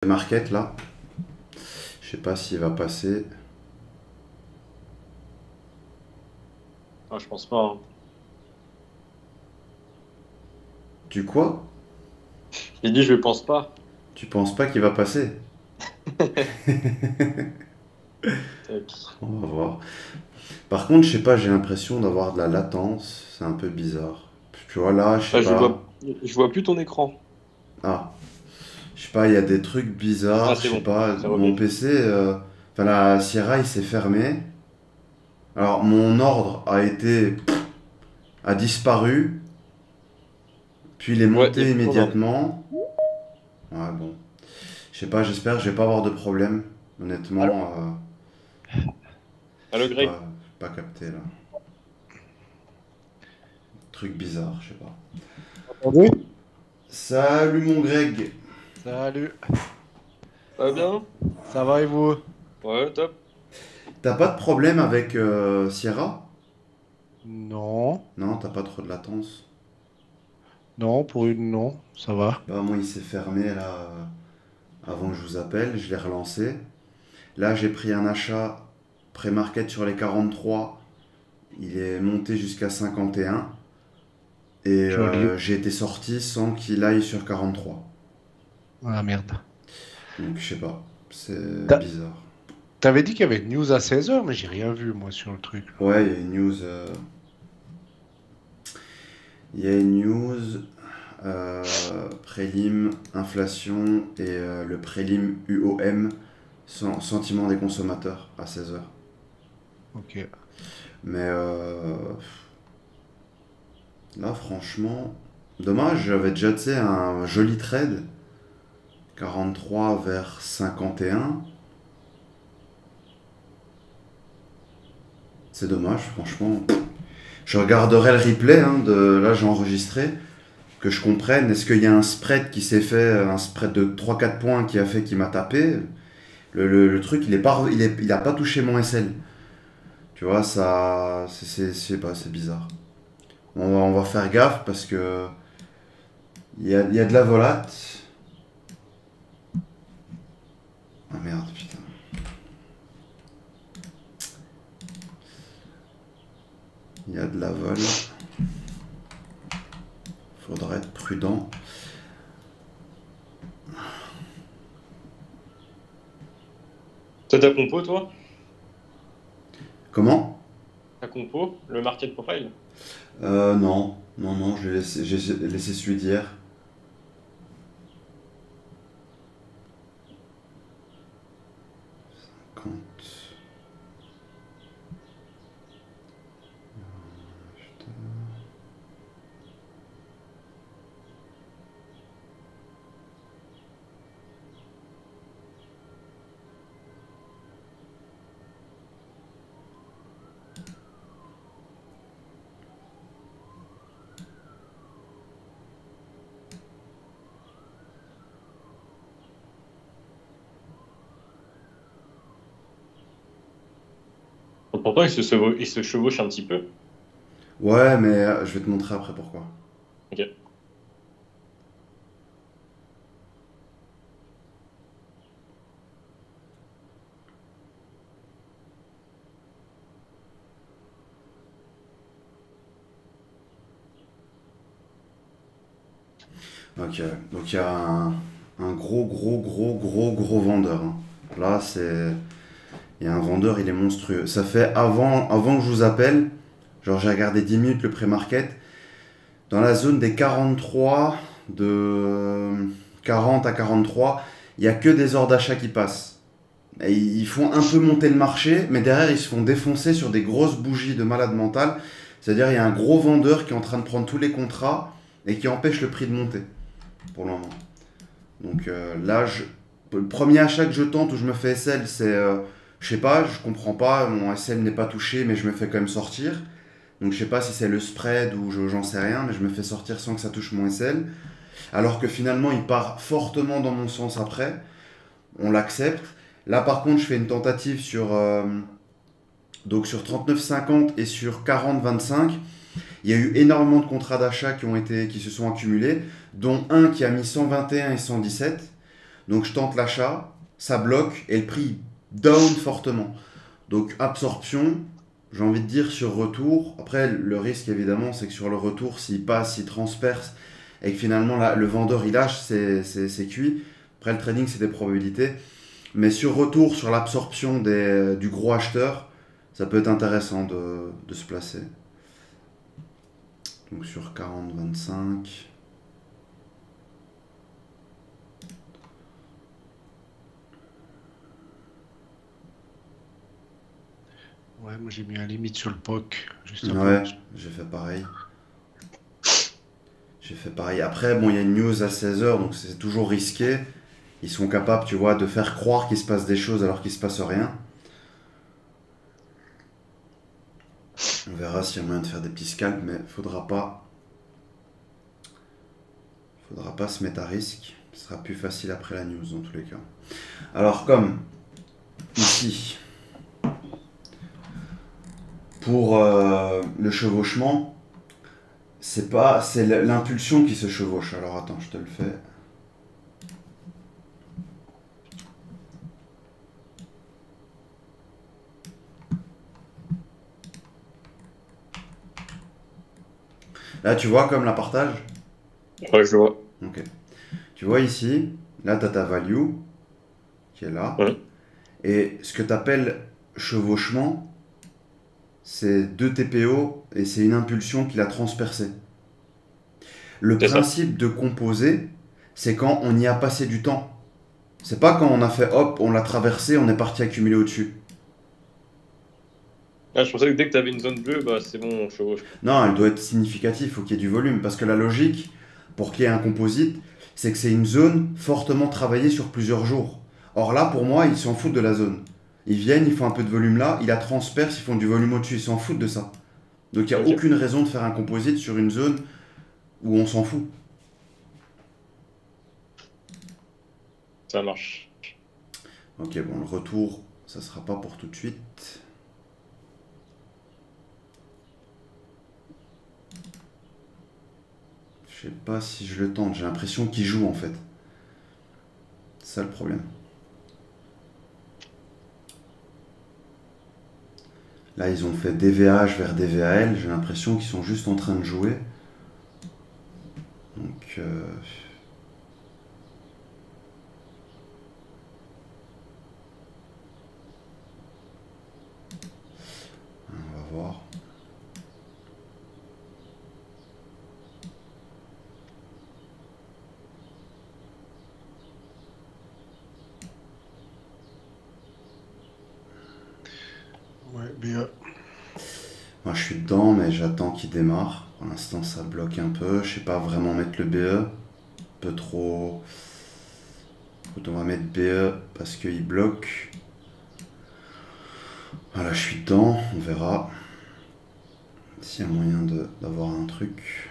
Market là, je sais pas s'il va passer. Ah, je pense pas, hein. Tu quoi? J'ai dit, je pense pas. Tu penses pas qu'il va passer? Tac. On va voir. Par contre, je sais pas, j'ai l'impression d'avoir de la latence, c'est un peu bizarre. Tu vois là, je sais Ah, pas. je vois plus ton écran. Ah, je sais pas, il y a des trucs Ah, bizarres, je c'est sais bon, pas. c'est Mon revenu. PC, enfin la Sierra, il s'est fermé. Alors mon ordre a disparu, puis il est Ouais, il y a monté plus ton ordre. immédiatement. Ouais bon, je sais pas, j'espère que je vais pas avoir de problème. Allô? Honnêtement, je Allô, sais Greg? pas capté là. Truc bizarre, je sais pas. Entendu. Salut mon Greg. Salut, Ça va bien? ça va et vous? Ouais, top. T'as pas de problème avec Sierra? Non, Non, t'as pas trop de latence. non, pour une non, ça va. Bah moi il s'est fermé là avant que je vous appelle, je l'ai relancé. Là j'ai pris un achat pré-market sur les 43, il est monté jusqu'à 51 et Joli. j'ai été sorti sans qu'il aille sur 43. Ah merde. Donc je sais pas, c'est T'a- bizarre. T'avais dit qu'il y avait une news à 16 h, mais j'ai rien vu moi sur le truc là. Ouais, il y a une news, il y a une news prélim, inflation et le prélim UOM, sentiment des consommateurs à 16 h. Ok. Mais là, franchement, dommage, j'avais déjà, tu sais, un joli trade, 43 vers 51. C'est dommage, franchement. Je regarderai le replay, hein, là j'ai enregistré, que je comprenne. Est-ce qu'il y a un spread qui s'est fait, un spread de 3 4 points qui a fait qu'il m'a tapé? Le truc, il a pas touché mon SL. Tu vois, ça. Je sais pas, c'est bizarre. On va faire gaffe parce que. Il y a de la volate. Ah merde, putain. Il y a de la vol. Faudra être prudent. T'as ta compo, toi? Comment? Ta compo? Le market profile? Non. Non, non, j'ai laissé celui d'hier. Quand. Pourtant, il se chevauche un petit peu. Ouais, mais je vais te montrer après pourquoi. Ok. Ok, donc il y a un gros vendeur, hein. Là, c'est. Il y a un vendeur, il est monstrueux. Ça fait avant que je vous appelle, genre j'ai regardé 10 minutes le pré-market. Dans la zone des 43, de 40 à 43, il n'y a que des ordres d'achat qui passent. Et ils font un peu monter le marché, mais derrière ils se font défoncer sur des grosses bougies de malade mental. C'est-à-dire il y a un gros vendeur qui est en train de prendre tous les contrats et qui empêche le prix de monter pour le moment. Donc là, le premier achat que je tente où je me fais SL, c'est, je sais pas, je comprends pas, mon SL n'est pas touché, mais je me fais quand même sortir. Donc je sais pas si c'est le spread ou j'en sais rien, mais je me fais sortir sans que ça touche mon SL. Alors que finalement, il part fortement dans mon sens après. On l'accepte. Là, par contre, je fais une tentative sur 39,50 et sur 40,25. Il y a eu énormément de contrats d'achat qui se sont accumulés, dont un qui a mis 121 et 117. Donc je tente l'achat, ça bloque et le prix down fortement. Donc absorption, j'ai envie de dire sur retour. Après, le risque évidemment, c'est que sur le retour, s'il passe, s'il transperce et que finalement le vendeur il lâche, c'est cuit. Après, le trading, c'est des probabilités. Mais sur retour, sur l'absorption du gros acheteur, ça peut être intéressant de se placer. Donc sur 40-25. Ouais, moi j'ai mis un limite sur le POC, juste avant. Ouais, j'ai fait pareil. J'ai fait pareil. Après, bon, il y a une news à 16h, donc c'est toujours risqué. Ils sont capables, tu vois, de faire croire qu'il se passe des choses alors qu'il se passe rien. On verra s'il y a moyen de faire des petits scalps, mais faudra pas se mettre à risque. Ce sera plus facile après la news dans tous les cas. Alors comme ici, pour le chevauchement, c'est l'impulsion qui se chevauche. Alors attends, je te le fais. Là, tu vois comme la partage. Ouais, je vois. Ok. Tu vois ici, là, tu as ta value qui est là. Ouais. Et ce que tu appelles chevauchement, c'est 2 TPO et c'est une impulsion qui l'a transpercé. Le C'est ça. principe de composer, c'est quand on y a passé du temps. C'est pas quand on a fait hop, on l'a traversé, on est parti accumuler au-dessus. Ah, je pensais que dès que tu avais une zone bleue, bah c'est bon, on chevauche. Non, elle doit être significative, il faut qu'il y ait du volume. Parce que la logique, pour qu'il y ait un composite, c'est que c'est une zone fortement travaillée sur plusieurs jours. Or là, pour moi, ils s'en foutent de la zone. Ils viennent, ils font un peu de volume là, ils la transpercent, ils font du volume au-dessus, ils s'en foutent de ça. Donc il n'y a Ok. aucune raison de faire un composite sur une zone où on s'en fout. Ça marche. Ok, bon, le retour, ça sera pas pour tout de suite. Je sais pas si je le tente, j'ai l'impression qu'il joue en fait. C'est ça le problème. Là, ils ont fait DVH vers DVAL, j'ai l'impression qu'ils sont juste en train de jouer. Donc, on va voir. Ouais, mais Moi, je suis dedans, mais j'attends qu'il démarre. Pour l'instant, ça bloque un peu. Je sais pas vraiment mettre le BE. Un peu trop. Écoute, on va mettre BE parce qu'il bloque. Voilà, je suis dedans. On verra s'il y a moyen d'avoir un truc.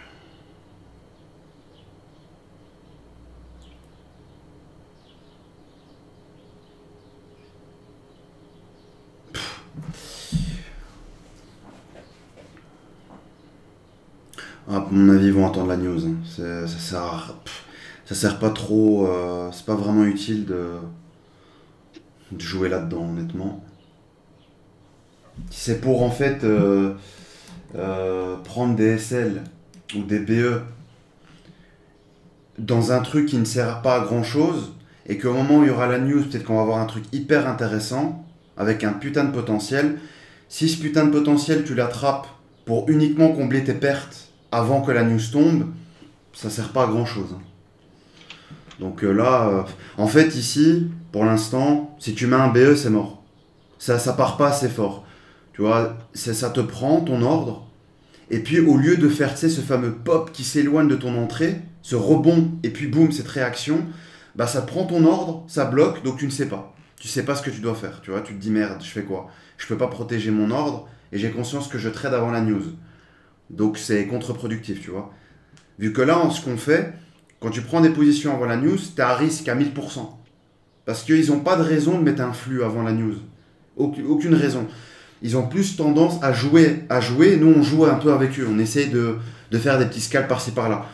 Ah, à mon avis, ils vont attendre la news. Hein. Ça sert pas trop. C'est pas vraiment utile de jouer là-dedans, honnêtement. Si c'est pour en fait prendre des SL ou des BE dans un truc qui ne sert pas à grand chose et qu'au moment où il y aura la news, peut-être qu'on va avoir un truc hyper intéressant avec un putain de potentiel. Si ce putain de potentiel tu l'attrapes pour uniquement combler tes pertes avant que la news tombe, ça sert pas à grand chose. Donc là, en fait ici, pour l'instant, si tu mets un BE, c'est mort. Ça part pas assez fort. Tu vois, ça te prend ton ordre. Et puis au lieu de faire, tu sais, ce fameux pop qui s'éloigne de ton entrée, ce rebond, et puis boum, cette réaction, bah ça prend ton ordre, ça bloque, donc tu ne sais pas. Tu sais pas ce que tu dois faire, tu vois, tu te dis merde, je fais quoi? Je peux pas protéger mon ordre, et j'ai conscience que je trade avant la news. Donc c'est contre-productif, tu vois. Vu que là, ce qu'on fait, quand tu prends des positions avant la news, t'es à risque à 1000%. Parce qu'ils n'ont pas de raison de mettre un flux avant la news. Aucune raison. Ils ont plus tendance à jouer. Nous, on joue un peu avec eux. On essaie de faire des petits scalps par-ci par-là.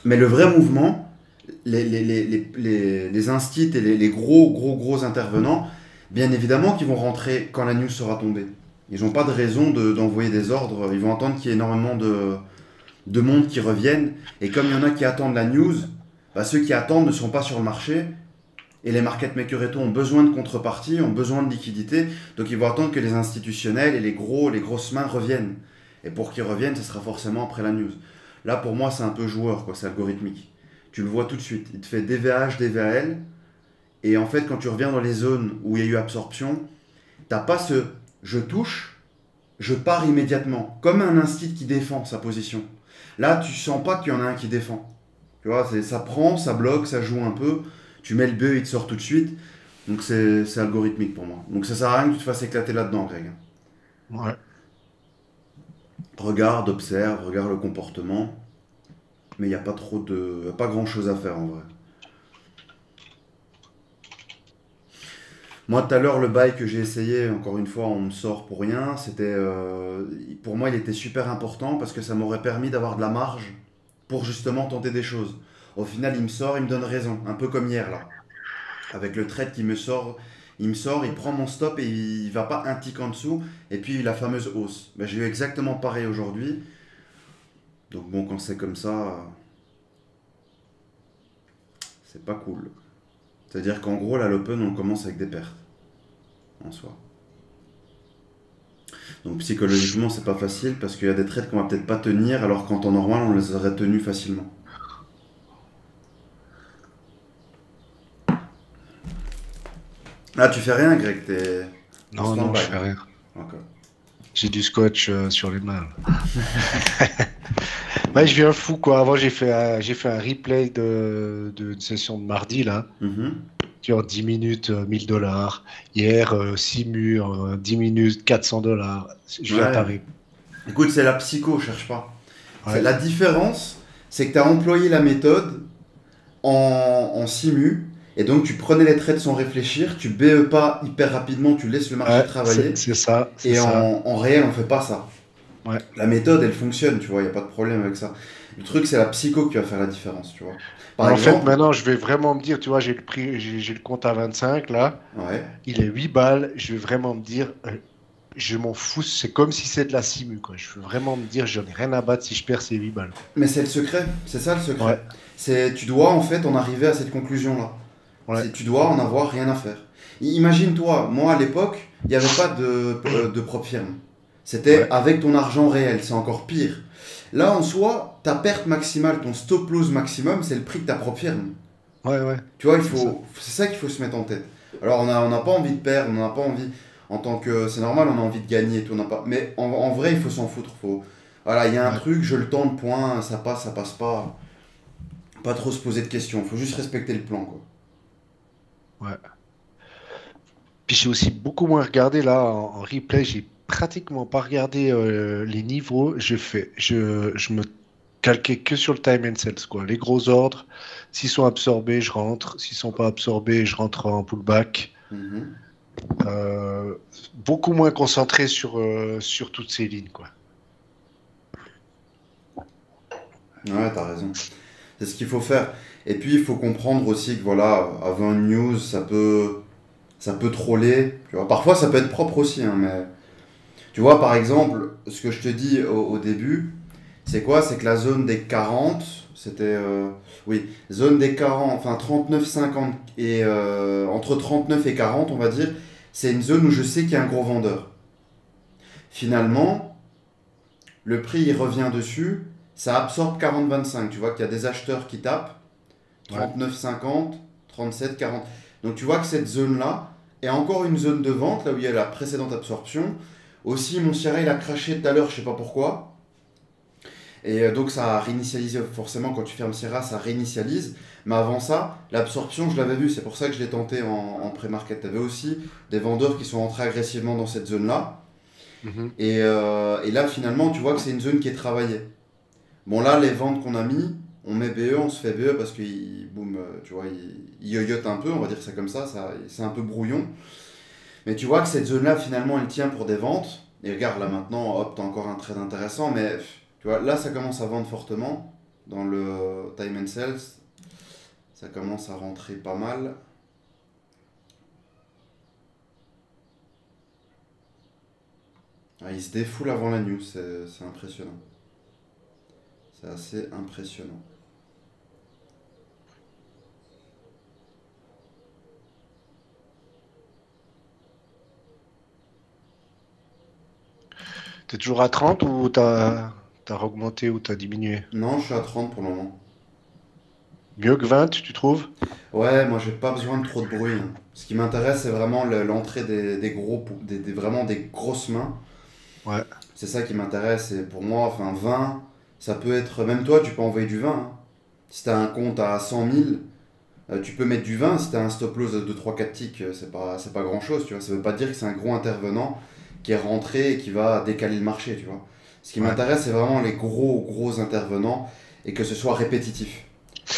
Mais le vrai mouvement, les instits et les gros intervenants, bien évidemment qu'ils vont rentrer quand la news sera tombée. Ils n'ont pas de raison d'envoyer des ordres. Ils vont attendre qu'il y ait énormément de monde qui reviennent. Et comme il y en a qui attendent la news, bah, ceux qui attendent ne sont pas sur le marché. Et les market makers et tout ont besoin de contrepartie, ont besoin de liquidité. Donc ils vont attendre que les institutionnels et les grosses mains reviennent. Et pour qu'ils reviennent, ce sera forcément après la news. Là, pour moi, c'est un peu joueur, quoi. C'est algorithmique. Tu le vois tout de suite. Il te fait DVH, DVAL. Et en fait, quand tu reviens dans les zones où il y a eu absorption, t'as pas ce je touche, je pars immédiatement. Comme un instit qui défend sa position. Là, tu sens pas qu'il y en a un qui défend. Tu vois, ça prend, ça bloque, ça joue un peu. Tu mets le BE, il te sort tout de suite. Donc c'est algorithmique pour moi. Donc ça sert à rien que tu te fasses éclater là-dedans, Greg. Ouais. Regarde, observe, regarde le comportement. Mais il n'y a pas y a pas grand chose à faire en vrai. Moi, tout à l'heure, le bail que j'ai essayé, encore une fois, on me sort pour rien. Pour moi, il était super important parce que ça m'aurait permis d'avoir de la marge pour justement tenter des choses. Au final, il me sort, il me donne raison. Un peu comme hier, là. Avec le trade qui me sort, il prend mon stop et il va pas un tick en dessous. Et puis, la fameuse hausse. Ben, j'ai eu exactement pareil aujourd'hui. Donc bon, quand c'est comme ça, c'est pas cool. C'est-à-dire qu'en gros, là, l'open, on commence avec des pertes, en soi. Donc psychologiquement, c'est pas facile parce qu'il y a des trades qu'on va peut-être pas tenir, alors qu'en temps normal, on les aurait tenus facilement. Là, tu fais rien, Greg, t'es en Non, non, stand-by. je fais rien. Ok. J'ai du scotch sur les mains. Ouais, je viens fou, quoi. Avant, j'ai fait un replay d'une session de mardi, là. Mhm. Tu vois, 10 minutes, 1000 $. Hier, 6 murs, 10 minutes, 400 $. Je viens Ouais. taré. Écoute, c'est la psycho, cherche pas. Ouais, La différence, c'est que tu as employé la méthode en simu, et donc tu prenais les trades sans réfléchir, tu BE pas hyper rapidement, tu laisses le marché ouais, travailler, c'est ça, c'est et ça. en réel, on fait pas ça. Ouais. La méthode, elle fonctionne, tu vois, il n'y a pas de problème avec ça. Le truc, c'est la psycho qui va faire la différence, tu vois. Mais Par en fait, exemple, maintenant, je vais vraiment me dire, tu vois, j'ai le prix, j'ai le compte à 25, là. ouais, Il est 8 balles. Je vais vraiment me dire, je m'en fous. C'est comme si c'est de la simu, quoi. Je veux vraiment me dire, j'en ai rien à battre si je perds ces 8 balles, quoi. mais c'est le secret, c'est ça le secret. Ouais, Tu dois en fait en arriver à cette conclusion-là. ouais, Tu dois en avoir rien à faire. Imagine-toi, moi à l'époque, il n'y avait pas de prop firme. C'était ouais, avec ton argent réel, c'est encore pire. Là en soi, ta perte maximale, ton stop loss maximum, c'est le prix de ta propre firme. ouais, ouais. Tu vois, C'est ça. c'est ça qu'il faut se mettre en tête. Alors on n'a pas envie de perdre, on n'a pas envie, en tant que, c'est normal, on a envie de gagner et tout, on n'a pas, mais en vrai, il faut s'en foutre. Voilà, il y a un Ouais, truc, je le tente, point, ça passe pas. Pas trop se poser de questions, faut juste respecter le plan, quoi. ouais. Puis j'ai aussi beaucoup moins regardé là en replay. J'ai pratiquement pas regardé les niveaux. Je me calquais que sur le time and sales, quoi. Les gros ordres, s'ils sont absorbés, je rentre. S'ils sont pas absorbés, je rentre en pullback. Mhm. Euh, Beaucoup moins concentré sur toutes ces lignes, quoi. Ouais, t'as raison. C'est ce qu'il faut faire. Et puis, il faut comprendre aussi que voilà, avant une news, ça peut troller. Tu vois. Parfois, ça peut être propre aussi, hein, mais tu vois, par exemple, ce que je te dis au début, c'est quoi? C'est que la zone des 40, c'était. Oui, zone des 40, enfin 39,50 et entre 39 et 40, on va dire, c'est une zone où je sais qu'il y a un gros vendeur. Finalement, le prix il revient dessus, ça absorbe 40,25. Tu vois qu'il y a des acheteurs qui tapent Ouais, 39,50, 37, 40. Donc tu vois que cette zone-là est encore une zone de vente, là où il y a la précédente absorption. Aussi, mon Sierra il a craché tout à l'heure, je sais pas pourquoi. Et donc ça a réinitialisé, forcément quand tu fermes Sierra, ça réinitialise. Mais avant ça, l'absorption, je l'avais vu, c'est pour ça que je l'ai tenté en pré-market. Tu avais aussi des vendeurs qui sont entrés agressivement dans cette zone-là. mhm, Et là, finalement, tu vois que c'est une zone qui est travaillée. Bon, là, les ventes qu'on a mis, on met BE, on se fait BE parce qu'il boum, tu vois, il yoyote un peu, on va dire ça comme ça c'est un peu brouillon. Mais tu vois que cette zone-là, finalement, elle tient pour des ventes. Et regarde, là maintenant, hop, t'as encore un trade intéressant, mais tu vois, là, ça commence à vendre fortement dans le time and sales. Ça commence à rentrer pas mal. Ah, il se défoule avant la news, c'est impressionnant. C'est assez impressionnant. T'es toujours à 30 ou t'as augmenté ou t'as diminué? Non, je suis à 30 pour le moment. Mieux que 20, tu trouves? Ouais, moi j'ai pas besoin de trop de bruit, hein. Ce qui m'intéresse, c'est vraiment l'entrée des gros, vraiment des grosses mains. Ouais, C'est ça qui m'intéresse. Et pour moi, enfin, 20, ça peut être. Même toi, tu peux envoyer du 20, hein. Si t'as un compte à 100 000, tu peux mettre du 20. Si t'as un stop loss de 3-4 ticks, c'est pas grand chose, tu vois. Ça veut pas dire que c'est un gros intervenant qui est rentré et qui va décaler le marché, tu vois. Ce qui ouais. m'intéresse, c'est vraiment les gros intervenants et que ce soit répétitif.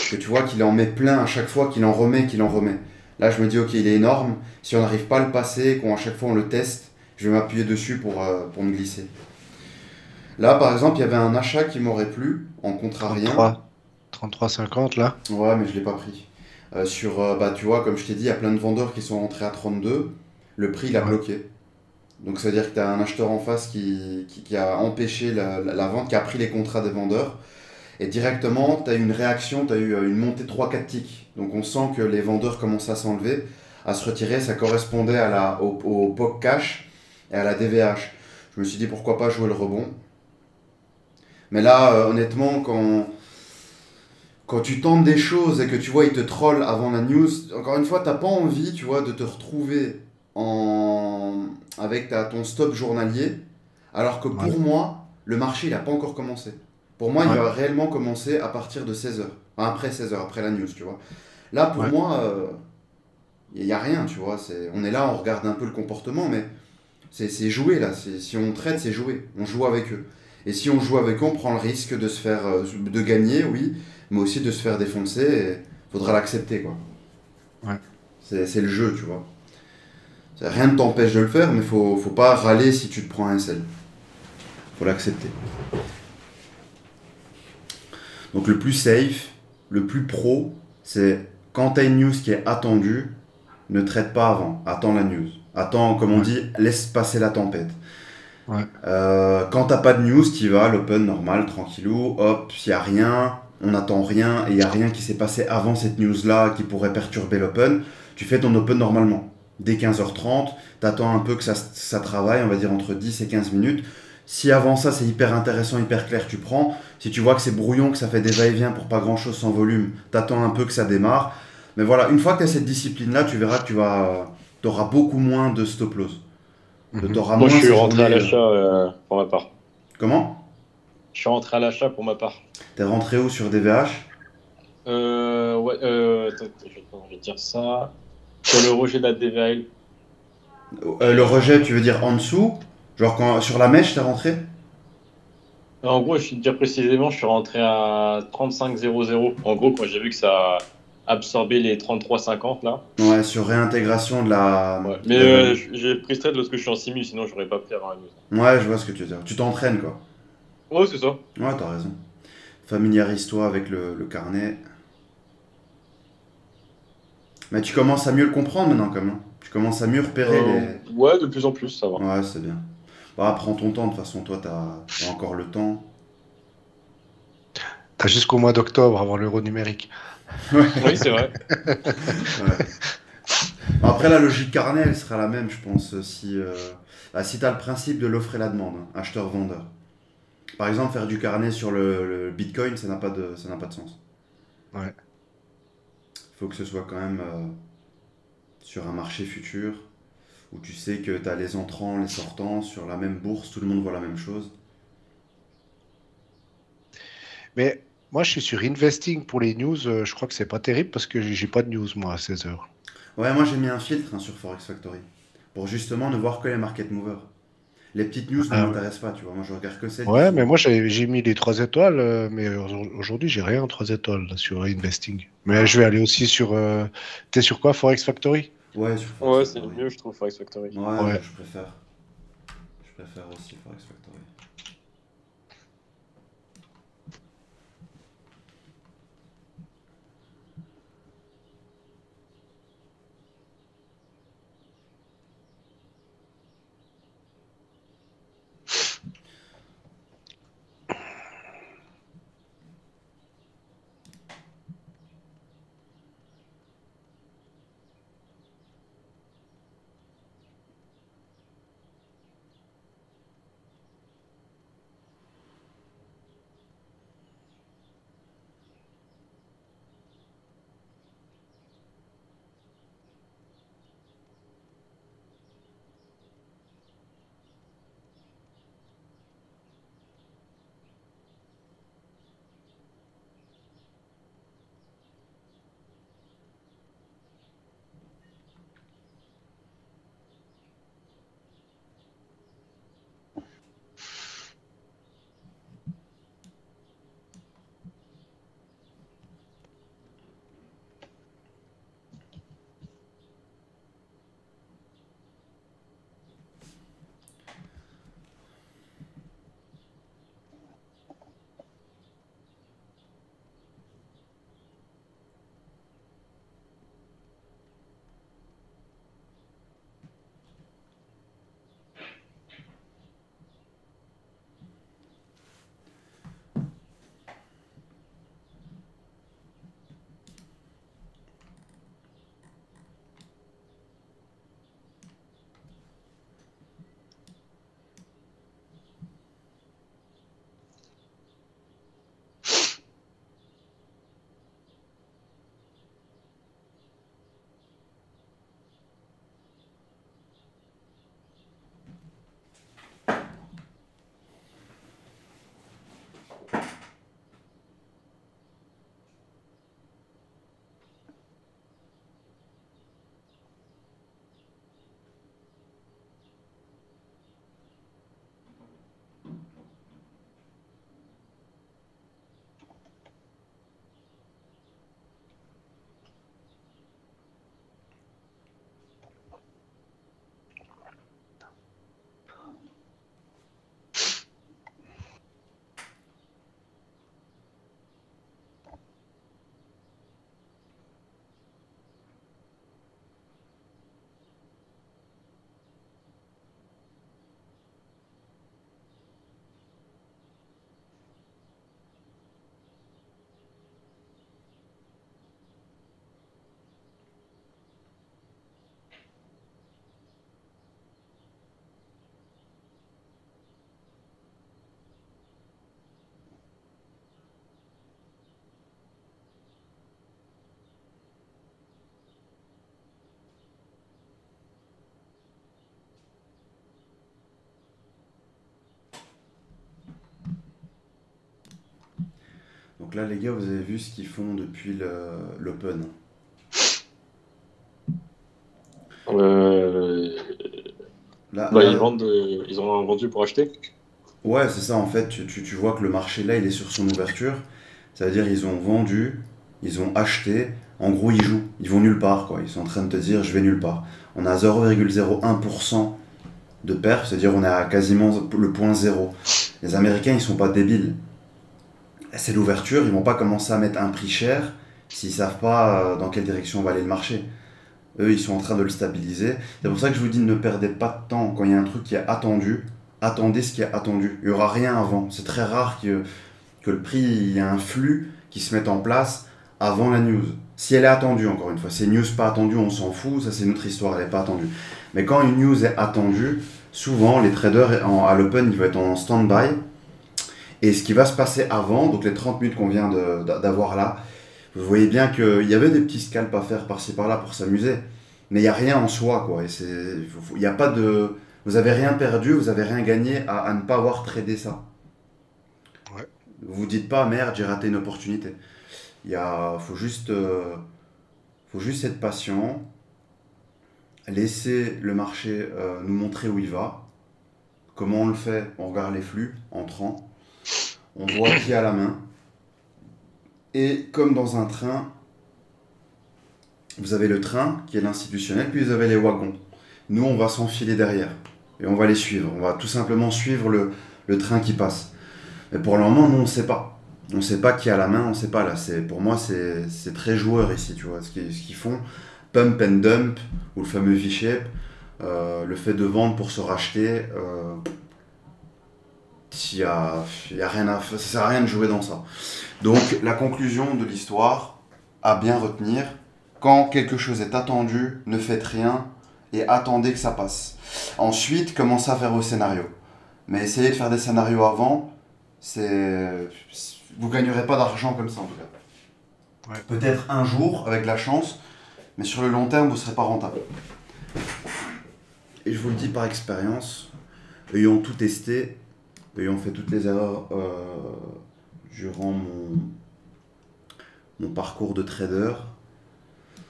Que tu vois qu'il en met plein à chaque fois, qu'il en remet, qu'il en remet. Là, je me dis, ok, il est énorme. Si on n'arrive pas à le passer, qu'à chaque fois on le teste, je vais m'appuyer dessus pour me glisser. Là, par exemple, il y avait un achat qui m'aurait plu en contrarien. 33, 33,50 là. Ouais, mais je l'ai pas pris. Bah, tu vois, comme je t'ai dit, il y a plein de vendeurs qui sont rentrés à 32. Le prix, il a Ouais, bloqué. Donc, ça veut dire que tu as un acheteur en face qui a empêché la vente, qui a pris les contrats des vendeurs. Et directement, tu as eu une réaction, tu as eu une montée de 3-4 ticks. Donc, on sent que les vendeurs commencent à s'enlever, à se retirer. Ça correspondait au POC cash et à la DVH. Je me suis dit, pourquoi pas jouer le rebond. Mais là, honnêtement, quand tu tentes des choses et que tu vois, ils te trollent avant la news, encore une fois, t'as pas envie, tu vois, de te retrouver avec ton stop journalier, alors que ouais, pour moi, le marché, il a pas encore commencé. Pour moi, il ouais, va réellement commencer à partir de 16 heures. Enfin, après 16 heures, après la news, tu vois. Là, pour ouais. moi, il n'y a rien, tu vois. On est là, on regarde un peu le comportement, mais c'est jouer, là. Si on traite, c'est jouer. On joue avec eux. Et si on joue avec eux, on prend le risque de se faire, de gagner, oui, mais aussi de se faire défoncer. Et faudra l'accepter, quoi. Ouais. C'est le jeu, tu vois. Rien ne t'empêche de le faire, mais faut pas râler si tu te prends un sel. Faut l'accepter. Donc le plus safe, le plus pro, c'est quand t'as une news qui est attendue, ne traite pas avant. Attends la news. Attends, comme on Ouais, dit, laisse passer la tempête. ouais, Quand t'as pas de news, tu vas l'open normal, tranquillou, hop, s'il y a rien, on n'attend rien et il y a rien qui s'est passé avant cette news là qui pourrait perturber l'open, tu fais ton open normalement. Dès 15h30, t'attends un peu que ça travaille, on va dire entre 10 et 15 minutes. Si avant ça c'est hyper intéressant, hyper clair, tu prends. Si tu vois que c'est brouillon, que ça fait des va-et-vient pour pas grand chose sans volume, t'attends un peu que ça démarre. Mais voilà, une fois que tu as cette discipline là, tu verras que t'auras beaucoup moins de stop loss. mhm. T'auras Moi, je moins suis ces rentré à journées. l'achat pour ma part. Comment? Je suis rentré à l'achat pour ma part. T'es rentré où sur DVH? Ouais, attends, je vais te dire ça. Sur le rejet de la DVL. Le Euh, rejet, tu veux dire en dessous? Genre sur la mèche, t'es rentré? En gros, je vais te dire précisément, je suis rentré à 35,00. En gros, quand j'ai vu que ça a absorbé les 33,50 là. Ouais, sur réintégration de la Ouais. Mais level. j'ai pris ce trade lorsque je suis en 6000, sinon j'aurais pas pris avant la news. Ouais, je vois ce que tu veux dire. Tu t'entraînes, quoi. Ouais, c'est ça. Ouais, t'as raison. Familiarise-toi avec le carnet. Mais tu commences à mieux le comprendre maintenant, quand même. Tu commences à mieux repérer les. Ouais, de plus en plus, ça va. Ouais, c'est bien. Bah, prends ton temps, de toute façon, toi, t'as encore le temps. T'as jusqu'au mois d'octobre avant l'euro numérique. Oui, c'est vrai. Ouais. Après, la logique carnet, elle sera la même, je pense, si t'as le principe de l'offre et la demande, hein, acheteur-vendeur. Par exemple, faire du carnet sur le Bitcoin, ça n'a pas de sens. Ouais. Il faut que ce soit quand même sur un marché futur où tu sais que tu as les entrants, les sortants sur la même bourse, tout le monde voit la même chose. Mais moi, je suis sur Investing pour les news. Je crois que c'est pas terrible parce que j'ai pas de news, moi, à 16 heures. Ouais, moi j'ai mis un filtre, hein, sur Forex Factory pour justement ne voir que les market movers. Les petites news ne Ah, ouais, m'intéressent pas, tu vois. Moi je regarde que celles qui ouais, mais sont. moi, j'ai mis les 3 étoiles, mais aujourd'hui, j'ai rien en 3 étoiles là, sur Investing. Mais je Ah, vais aller aussi sur. T'es sur quoi, Forex Factory? ouais, sur Forex Ouais, c'est Factory. mieux, je trouve, Forex Factory. Ouais, Ouais. je préfère. Je préfère aussi Forex Factory. Donc là, les gars, vous avez vu ce qu'ils font depuis l'Open. Euh, Là, Bah, là, ils ont vendu pour acheter. ouais, c'est ça, en fait, tu vois que le marché, là, il est sur son ouverture. Ça veut dire ils ont vendu, ils ont acheté. En gros, ils jouent. Ils vont nulle part, quoi. Ils sont en train de te dire, je vais nulle part. On a 0,01% de perf, c'est-à-dire on est à quasiment le point zéro. Les Américains, ils sont pas débiles. C'est l'ouverture, ils vont pas commencer à mettre un prix cher s'ils savent pas dans quelle direction va aller le marché. Eux, ils sont en train de le stabiliser. C'est pour ça que je vous dis, ne perdez pas de temps quand il y a un truc qui est attendu. Attendez ce qui est attendu. Il y aura rien avant. C'est très rare que le prix, il y a un flux qui se mette en place avant la news. Si elle est attendue, encore une fois, si une news pas attendue, on s'en fout, ça c'est une autre histoire, elle n'est pas attendue. Mais quand une news est attendue, souvent les traders à l'open, ils vont être en stand-by. Et ce qui va se passer avant, donc les 30 minutes qu'on vient d'avoir là, vous voyez bien qu'il y avait des petits scalps à faire par-ci par-là pour s'amuser. Mais il n'y a rien en soi, quoi. Il y a pas de, vous avez rien perdu, vous avez rien gagné à ne pas avoir tradé ça. Ouais. Vous dites pas merde, j'ai raté une opportunité. Faut juste être patient, laisser le marché nous montrer où il va. Comment on le fait? On regarde les flux entrants, on voit qui a la main. Et comme dans un train, vous avez le train qui est l'institutionnel, puis vous avez les wagons. Nous, on va s'enfiler derrière et on va les suivre. On va tout simplement suivre le train qui passe. Mais pour le moment, nous, on ne sait pas. On ne sait pas qui a la main, on ne sait pas là. Pour moi, c'est très joueur ici, tu vois. Ce qu'ils font, pump and dump, ou le fameux V-shape, le fait de vendre pour se racheter, y a rien ça sert à rien de jouer dans ça. Donc, la conclusion de l'histoire, à bien retenir, quand quelque chose est attendu, ne faites rien et attendez que ça passe. Ensuite, commencez à faire vos scénarios. Mais essayez de faire des scénarios avant, vous gagnerez pas d'argent comme ça en tout cas. Ouais. Peut-être un jour avec la chance, mais sur le long terme vous serez pas rentable. Et je vous le dis par expérience, ayant tout testé, ayant fait toutes les erreurs durant mon parcours de trader,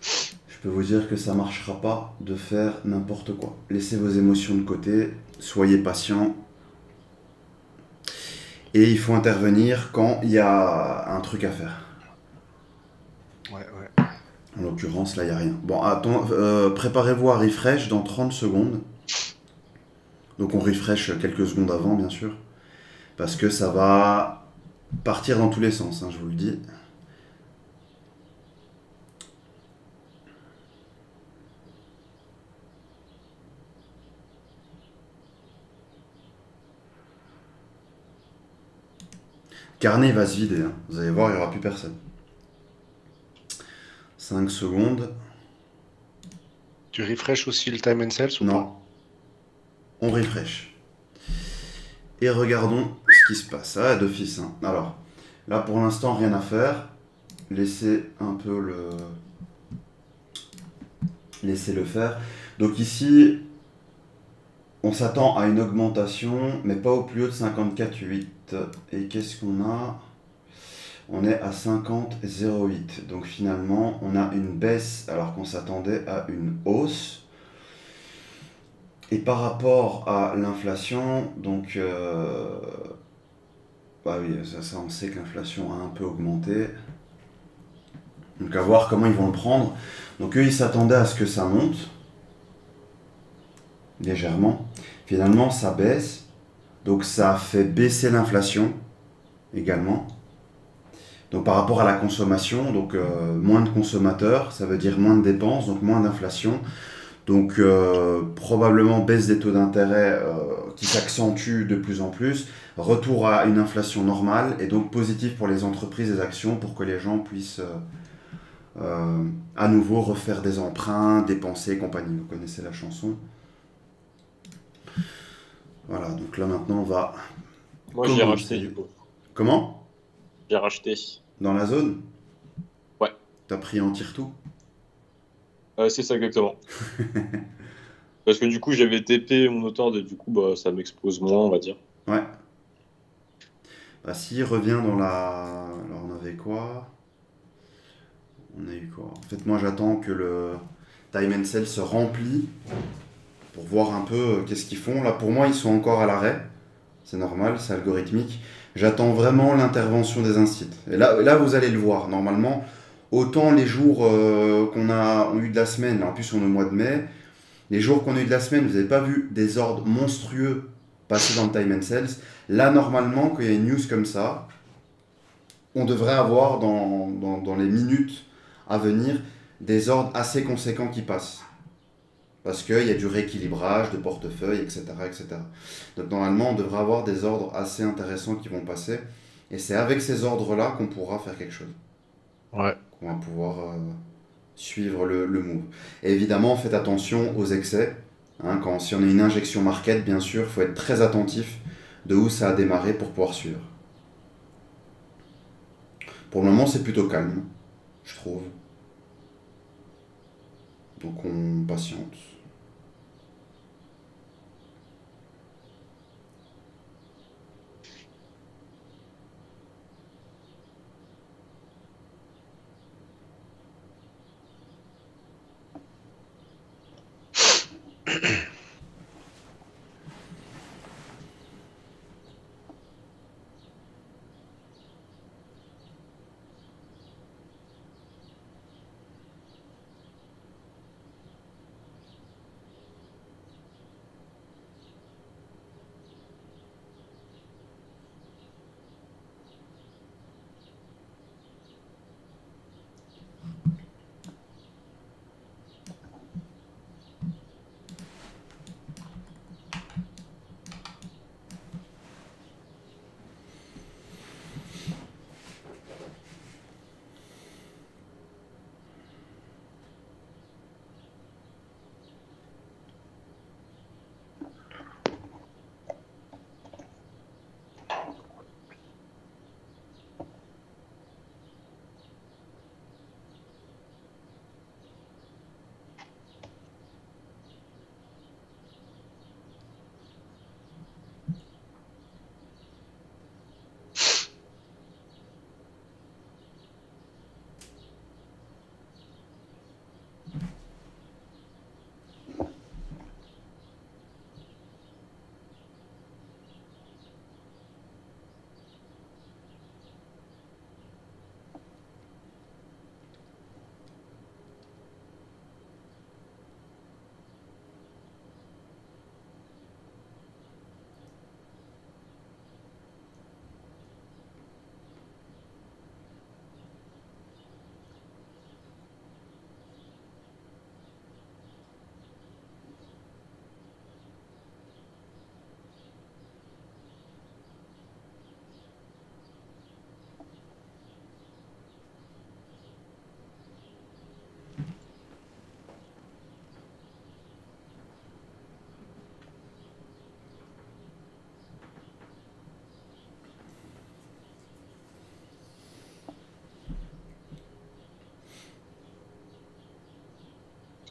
je peux vous dire que ça marchera pas de faire n'importe quoi. Laissez vos émotions de côté, soyez patient. Et il faut intervenir quand il y a un truc à faire. Ouais, ouais. En l'occurrence, là, il n'y a rien. Bon, attends, préparez-vous à refresh dans 30 secondes. Donc on refresh quelques secondes avant, bien sûr. Parce que ça va partir dans tous les sens, hein, je vous le dis. Carnet va se vider, hein. Vous allez voir, il n'y aura plus personne. 5 secondes. Tu refresh aussi le time and sales ou Non. On refresh. Et regardons ce qui se passe. Ah, d'office. Hein. Alors, là pour l'instant, rien à faire. Laissez un peu Laissez-le faire. Donc ici, on s'attend à une augmentation, mais pas au plus haut de 54,8. Et qu'est-ce qu'on a? On est à 50,08. Donc finalement, on a une baisse alors qu'on s'attendait à une hausse. Et par rapport à l'inflation, donc bah oui, ça on sait que l'inflation a un peu augmenté. Donc à voir comment ils vont le prendre. Donc eux ils s'attendaient à ce que ça monte légèrement. Finalement ça baisse. Donc ça fait baisser l'inflation également. Donc par rapport à la consommation, donc moins de consommateurs, ça veut dire moins de dépenses, donc moins d'inflation. Donc probablement baisse des taux d'intérêt qui s'accentue de plus en plus, retour à une inflation normale et donc positif pour les entreprises et les actions pour que les gens puissent à nouveau refaire des emprunts, dépenser et compagnie. Vous connaissez la chanson. Voilà, donc là maintenant on va... Moi j'ai racheté du coup. Comment? J'ai racheté. Dans la zone? Ouais. T'as pris en tire-tout? C'est ça exactement. Parce que du coup j'avais TP mon auteur et du coup bah, ça m'expose moins on va dire. Ouais. Bah, s'il revient dans la... Alors on avait quoi? On a eu quoi? En fait, moi j'attends que le time and sell se remplit pour voir un peu qu'est-ce qu'ils font. Là, pour moi, ils sont encore à l'arrêt. C'est normal, c'est algorithmique. J'attends vraiment l'intervention des instituts. Et là, vous allez le voir. Normalement, autant les jours qu'on a eu de la semaine, en plus on est au mois de mai, les jours qu'on a eu de la semaine, vous n'avez pas vu des ordres monstrueux passer dans le time and sales. Là, normalement, quand il y a une news comme ça, on devrait avoir dans les minutes à venir des ordres assez conséquents qui passent. Parce qu'il y a du rééquilibrage de portefeuille, etc., etc. Donc normalement, on devrait avoir des ordres assez intéressants qui vont passer. Et c'est avec ces ordres-là qu'on pourra faire quelque chose. Ouais. Qu'on va pouvoir suivre le move. Et évidemment, faites attention aux excès. Hein, si on a une injection market, bien sûr, il faut être très attentif de où ça a démarré pour pouvoir suivre. Pour le moment, c'est plutôt calme, je trouve. Donc on patiente.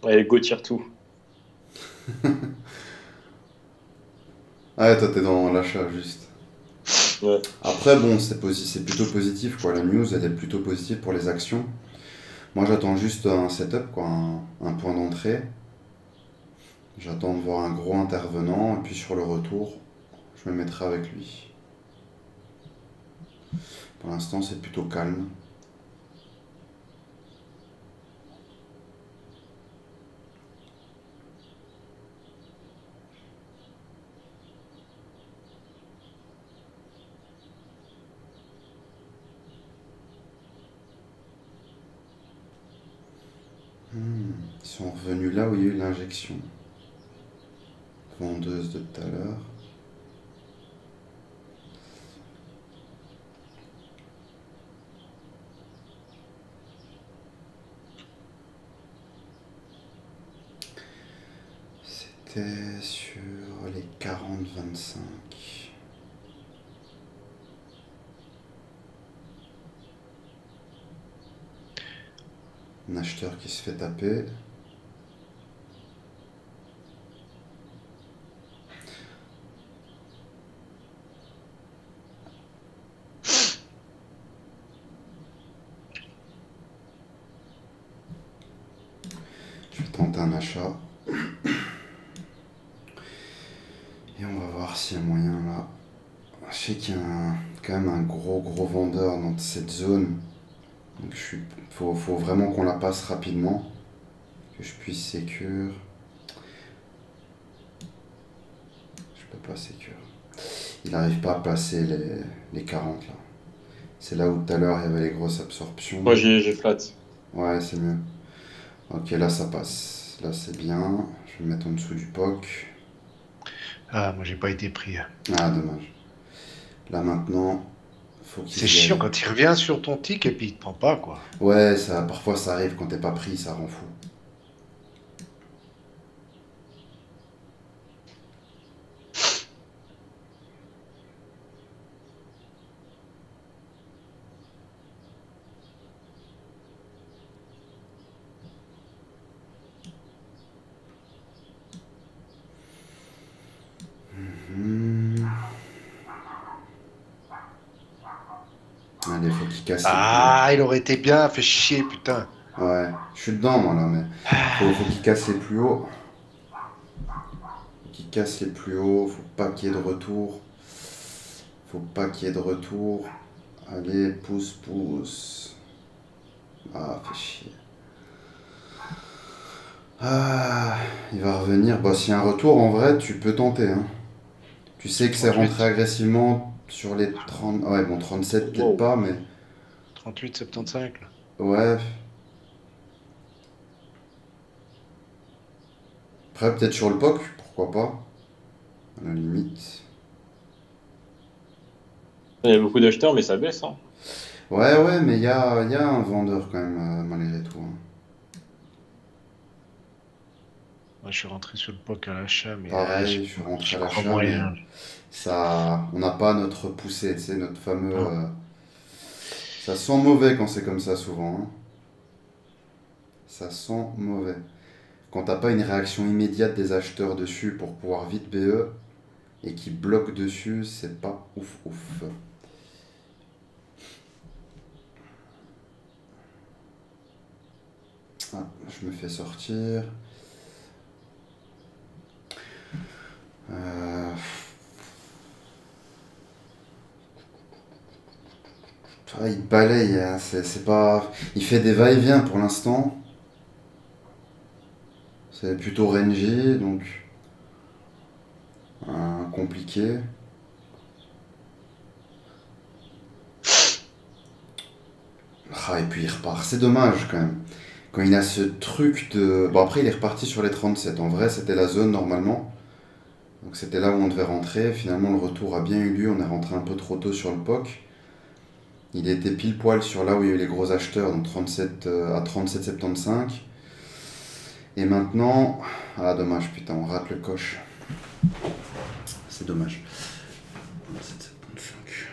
Allez, go tire tout. Ah ouais, toi t'es dans l'achat juste. Ouais. Après bon, c'est plutôt positif quoi. La news elle est plutôt positive pour les actions. Moi j'attends juste un setup quoi, un point d'entrée. J'attends de voir un gros intervenant et puis sur le retour, je me mettrai avec lui. Pour l'instant c'est plutôt calme. Ils sont revenus là où il y a eu l'injection. Vendeuse de tout à l'heure. C'était sur les 40-25. Un acheteur qui se fait taper. tenter un achat. Et on va voir s'il y a moyen là. Je sais qu'il y a quand même un gros vendeur dans cette zone. Donc faut vraiment qu'on la passe rapidement. Que je puisse sécure. Je peux pas sécure. Il n'arrive pas à passer les 40 là. C'est là où tout à l'heure il y avait les grosses absorptions. Moi, j'ai flat. Ouais, c'est mieux. Ok, là ça passe. Là c'est bien. Je vais me mettre en dessous du POC. Ah, moi j'ai pas été pris. Ah, dommage. Là maintenant, faut qu'il C'est y chiant aille. quand il revient sur ton tic et puis il te prend pas, quoi. Ouais, parfois ça arrive quand t'es pas pris, ça rend fou. Hmm. Allez, faut qu'il casse les plus hauts. Ah, il aurait été bien, fait chier, putain. Ouais, je suis dedans moi là, mais faut qu'il casse les plus hauts. Faut qu'il casse les plus hauts, faut pas qu'il y ait de retour. Faut pas qu'il y ait de retour. Allez, pousse. Ah, fait chier. Ah, il va revenir. Bah, s'il y a un retour, en vrai, tu peux tenter, hein. Tu sais que c'est 38. rentré agressivement sur les 30. Ouais, bon, 37 peut-être Wow. pas, mais 38,75 là. ouais. Après, peut-être sur le POC, pourquoi pas, à la limite. Il y a beaucoup d'acheteurs, mais ça baisse. Hein. Ouais, mais il y a un vendeur quand même, malgré tout, hein. Moi, je suis rentré sur le POC à l'achat, mais Pareil, je suis rentré j'y à crois l'achat, mais moyen. on n'a pas notre poussée, tu sais, notre fameux. Non. Ça sent mauvais quand c'est comme ça, souvent, hein. Ça sent mauvais. Quand t'as pas une réaction immédiate des acheteurs dessus pour pouvoir vite BE et qui bloquent dessus, c'est pas ouf. Ah, je me fais sortir. Euh, il balaye, hein, c'est pas. Il fait des va-et-vient pour l'instant. C'est plutôt rangy, donc compliqué. Ah, et puis il repart. C'est dommage quand même. Quand il a ce truc de. Bon, après, il est reparti sur les 37. En vrai, c'était la zone normalement. Donc, c'était là où on devait rentrer. Finalement, le retour a bien eu lieu. On est rentré un peu trop tôt sur le POC. Il était pile poil sur là où il y a eu les gros acheteurs, donc 37, à 37,75. Et maintenant. Ah, dommage, putain, on rate le coche. C'est dommage. 37,75.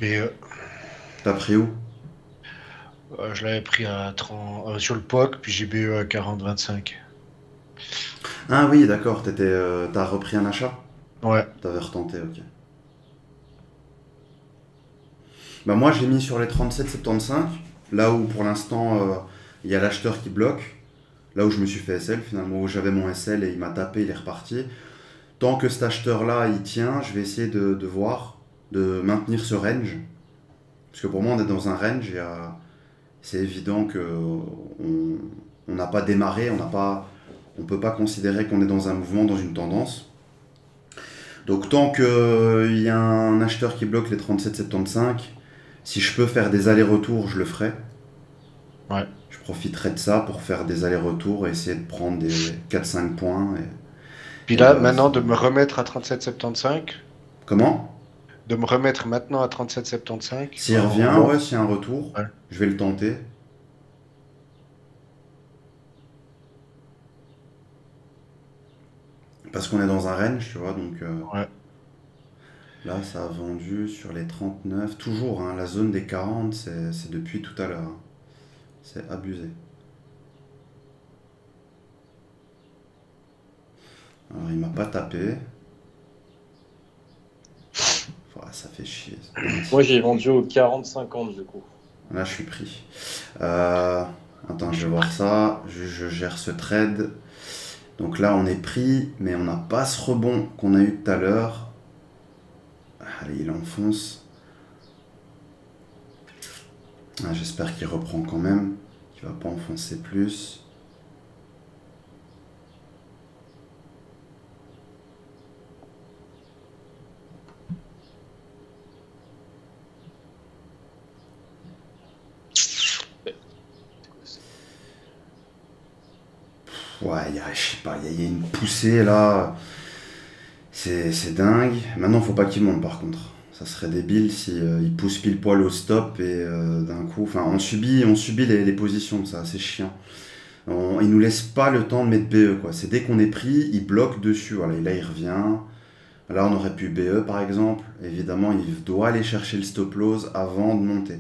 Mais T'as pris où? je l'avais pris à 30, sur le POC, puis j'ai BE à 40,25. Ah oui, d'accord, t'as repris un achat? Ouais. T'avais retenté, ok. Bah moi, j'ai mis sur les 37,75, là où pour l'instant, il y a l'acheteur qui bloque. Là où je me suis fait SL, finalement, où j'avais mon SL et il m'a tapé, il est reparti. Tant que cet acheteur-là, il tient, je vais essayer de voir, de maintenir ce range. Parce que pour moi, on est dans un range et c'est évident que on n'a pas démarré, on peut pas considérer qu'on est dans un mouvement, dans une tendance. Donc tant qu'il y a un acheteur qui bloque les 37,75, si je peux faire des allers-retours, je le ferai. Ouais. Je profiterai de ça pour faire des allers-retours et essayer de prendre des 4-5 points. Puis Et là, bah, maintenant, de me remettre à 37,75, comment? de me remettre maintenant à 37,75. S'il revient, ouais, s'il y a un retour, Ouais. je vais le tenter. Parce qu'on est dans un range, tu vois, donc Ouais. Là, ça a vendu sur les 39. Toujours, hein, la zone des 40, c'est depuis tout à l'heure, hein. C'est abusé. Alors, il m'a pas tapé. Ouah, ça fait chier. Moi, j'ai vendu au 40-50 du coup. Là, je suis pris. Euh, Attends, je vais voir ça. Je gère ce trade. Donc là, on est pris, mais on n'a pas ce rebond qu'on a eu tout à l'heure. Allez, il enfonce. Ah, j'espère qu'il reprend quand même, qu'il va pas enfoncer plus. Ouais, je sais pas, il y a une poussée là. C'est dingue. Maintenant, faut pas qu'il monte par contre. Ça serait débile si il pousse pile poil au stop et d'un coup. Enfin, on subit les positions, ça, c'est chiant. Il nous laisse pas le temps de mettre BE quoi. C'est dès qu'on est pris, il bloque dessus. Voilà, et là il revient. Là, on aurait pu BE par exemple. Évidemment, il doit aller chercher le stop loss avant de monter.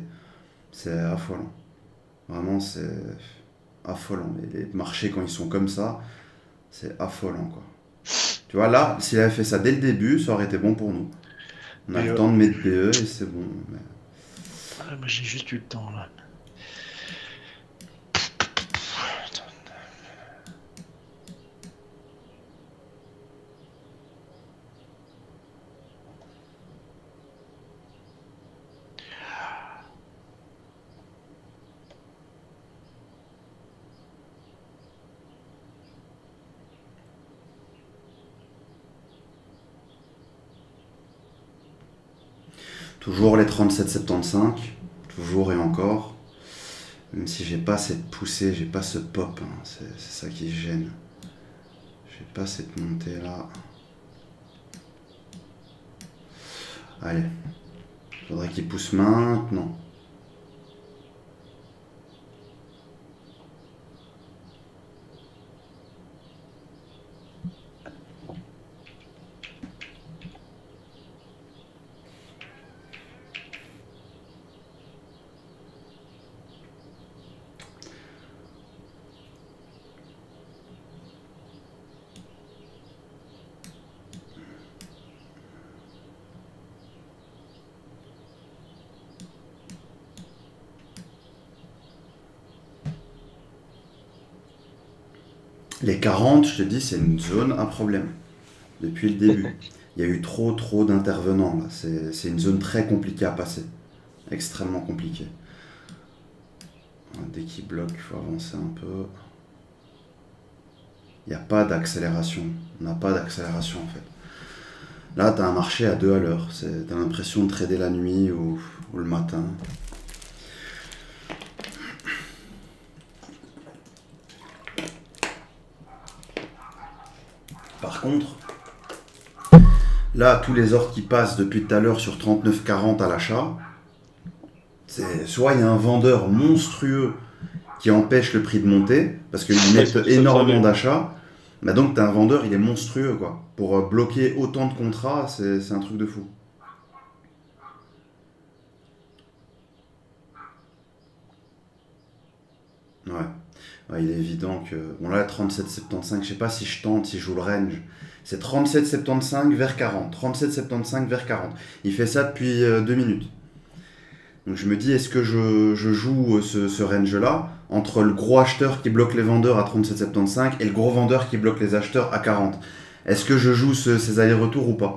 C'est affolant. Vraiment, c'est affolant. Les marchés, quand ils sont comme ça, c'est affolant, quoi. Tu vois, là, s'il avait fait ça dès le début, ça aurait été bon pour nous. On a le BE. temps de mettre BE et c'est bon. Mais... Ah, moi, j'ai juste eu le temps là. Toujours les 37,75. Toujours et encore. Même si j'ai pas cette poussée, j'ai pas ce pop. Hein, c'est ça qui gêne. J'ai pas cette montée là. Allez. Faudrait qu'il pousse maintenant. Les 40, je te dis, c'est une zone à problème. Depuis le début. Il y a eu trop d'intervenants là. C'est une zone très compliquée à passer. Extrêmement compliquée. Dès qu'il bloque, il faut avancer un peu. Il n'y a pas d'accélération. On n'a pas d'accélération en fait. Là, tu as un marché à 2 à l'heure. Tu as l'impression de trader la nuit ou le matin. Par contre, là, tous les ordres qui passent depuis tout à l'heure sur 39,40 à l'achat, soit il y a un vendeur monstrueux qui empêche le prix de monter, parce qu'ils mettent énormément d'achats, bah donc tu as un vendeur, il est monstrueux, quoi. Pour bloquer autant de contrats, c'est un truc de fou. Ouais. Ouais, il est évident que... Bon là, 37,75, je sais pas si je tente, si je joue le range. C'est 37,75 vers 40. 37,75 vers 40. Il fait ça depuis 2 minutes. Donc je me dis, est-ce que je joue ce range-là entre le gros acheteur qui bloque les vendeurs à 37,75 et le gros vendeur qui bloque les acheteurs à 40? Est-ce que je joue ces allers-retours ou pas?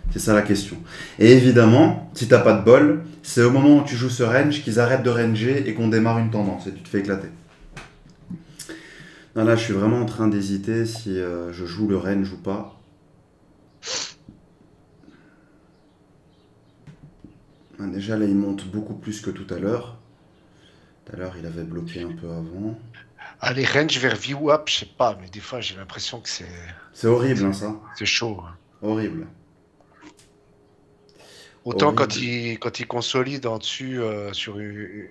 C'est ça la question. Et évidemment, si t'as pas de bol, c'est au moment où tu joues ce range qu'ils arrêtent de ranger et qu'on démarre une tendance et tu te fais éclater. Non, là, je suis vraiment en train d'hésiter si je joue le range ou pas. Déjà, là, il monte beaucoup plus que tout à l'heure. Tout à l'heure, il avait bloqué un peu avant. Allez, range vers VWAP, je sais pas, mais des fois j'ai l'impression que C'est horrible, hein, ça. c'est chaud. Hein. Horrible. Autant Horrible. quand il consolide en dessus sur une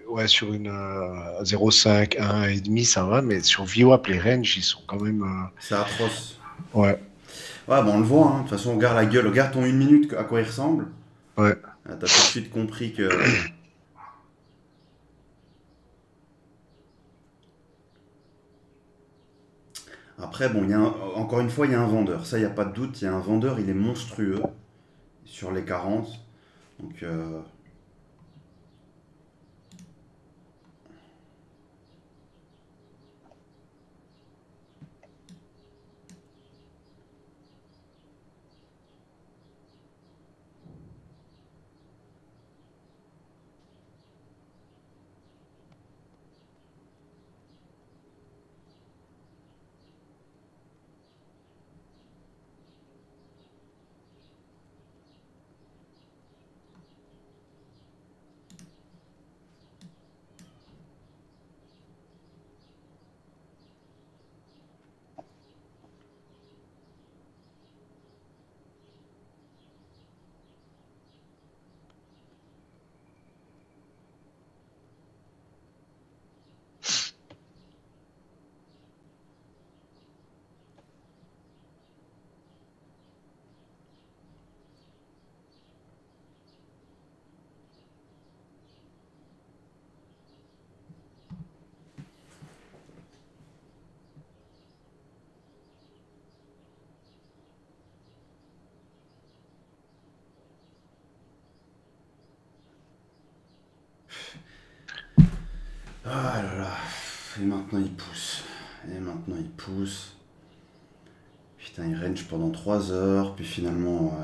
0,5, 1,5, ça va, mais sur VWAP, les ranges, ils sont quand même. C'est atroce. Ouais. Ouais, bah on le voit, hein. De toute façon, regarde la gueule, regarde ton 1 minute, à quoi il ressemble. Ouais. Ah, t'as tout de suite compris que. Après, bon, encore une fois, il y a un vendeur. Ça, il n'y a pas de doute. Il y a un vendeur, il est monstrueux sur les 40. Donc, ah là là. Et maintenant, il pousse. Et maintenant, il pousse. Putain, il range pendant 3 heures. Puis finalement.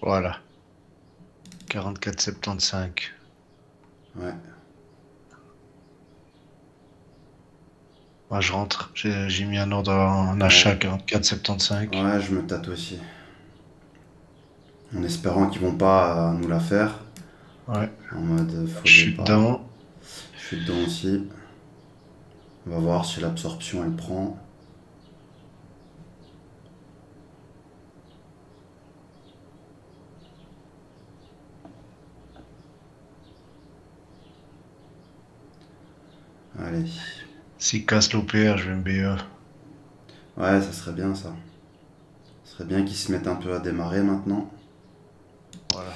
Voilà. 44,75. Ouais. Moi, je rentre. J'ai mis un ordre en achat 44,75. Ouais, je me tâte aussi. En espérant qu'ils vont pas nous la faire. Ouais. En mode faux Je suis départ. dedans. Je suis dedans aussi. On va voir si l'absorption elle prend. Allez. S'il casse l'OPR, je vais me BE. Ouais, ça serait bien ça. Ça serait bien qu'ils se mettent un peu à démarrer maintenant. Voilà.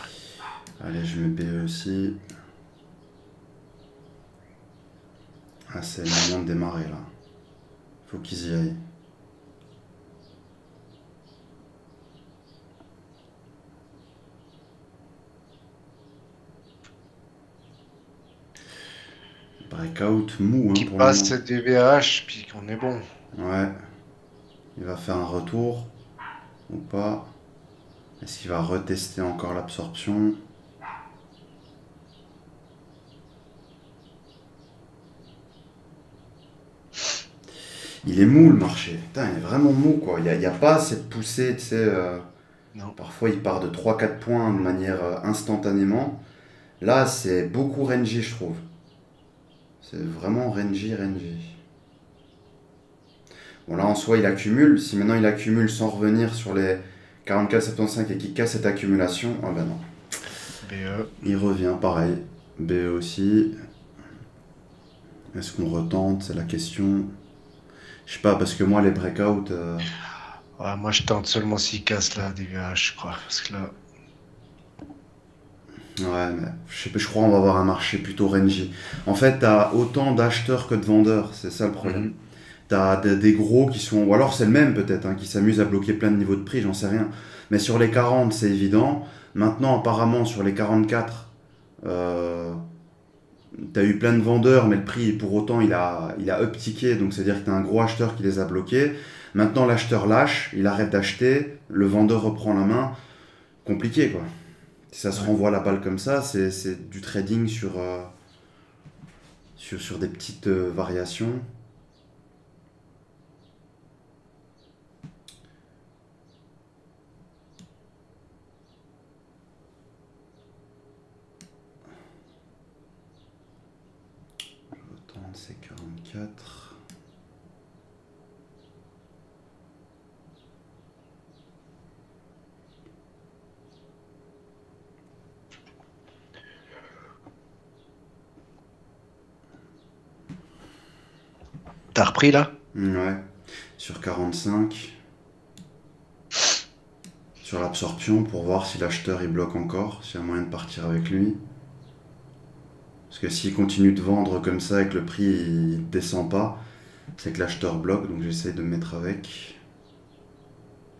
Allez, je mets BE aussi. Ah, c'est le moment de démarrer là. Faut qu'ils y aillent. Breakout mou Qui pour le passe moment. cette DVH, puis qu'on est bon. Ouais. Il va faire un retour ou pas. Est-ce qu'il va retester encore l'absorption? Il est mou le marché. Putain, il est vraiment mou quoi. Il y a pas cette poussée, tu sais. Non. Parfois il part de 3-4 points de manière instantanément. Là, c'est beaucoup rangy, je trouve. C'est vraiment rangy. Bon, là, en soi, il accumule. Si maintenant il accumule sans revenir sur les 44,75 et qu'il casse cette accumulation, ah ben non. BE. Il revient, pareil. BE aussi. Est-ce qu'on retente? C'est la question. Je sais pas, parce que moi, les breakouts. Ouais, moi, je tente seulement s'il casse la DVH, je crois. Parce que là, Ouais, mais je crois qu'on va avoir un marché plutôt rangy. En fait, t'as autant d'acheteurs que de vendeurs. C'est ça le problème. T'as des gros qui sont. Ou alors c'est le même peut-être, hein, qui s'amusent à bloquer plein de niveaux de prix, j'en sais rien. Mais sur les 40, c'est évident. Maintenant, apparemment, sur les 44, euh, t'as eu plein de vendeurs, mais le prix, pour autant, il a uptické. Donc, c'est-à-dire que t'as un gros acheteur qui les a bloqués. Maintenant, l'acheteur lâche, il arrête d'acheter, le vendeur reprend la main. Compliqué, quoi. Si ça se ouais. renvoie la balle comme ça, c'est du trading sur des petites variations. Attends, c'est 44. T'as repris là? Ouais. Sur 45. Sur l'absorption pour voir si l'acheteur il bloque encore, s'il y a moyen de partir avec lui. Parce que s'il continue de vendre comme ça et que le prix il descend pas, c'est que l'acheteur bloque, donc j'essaie de me mettre avec.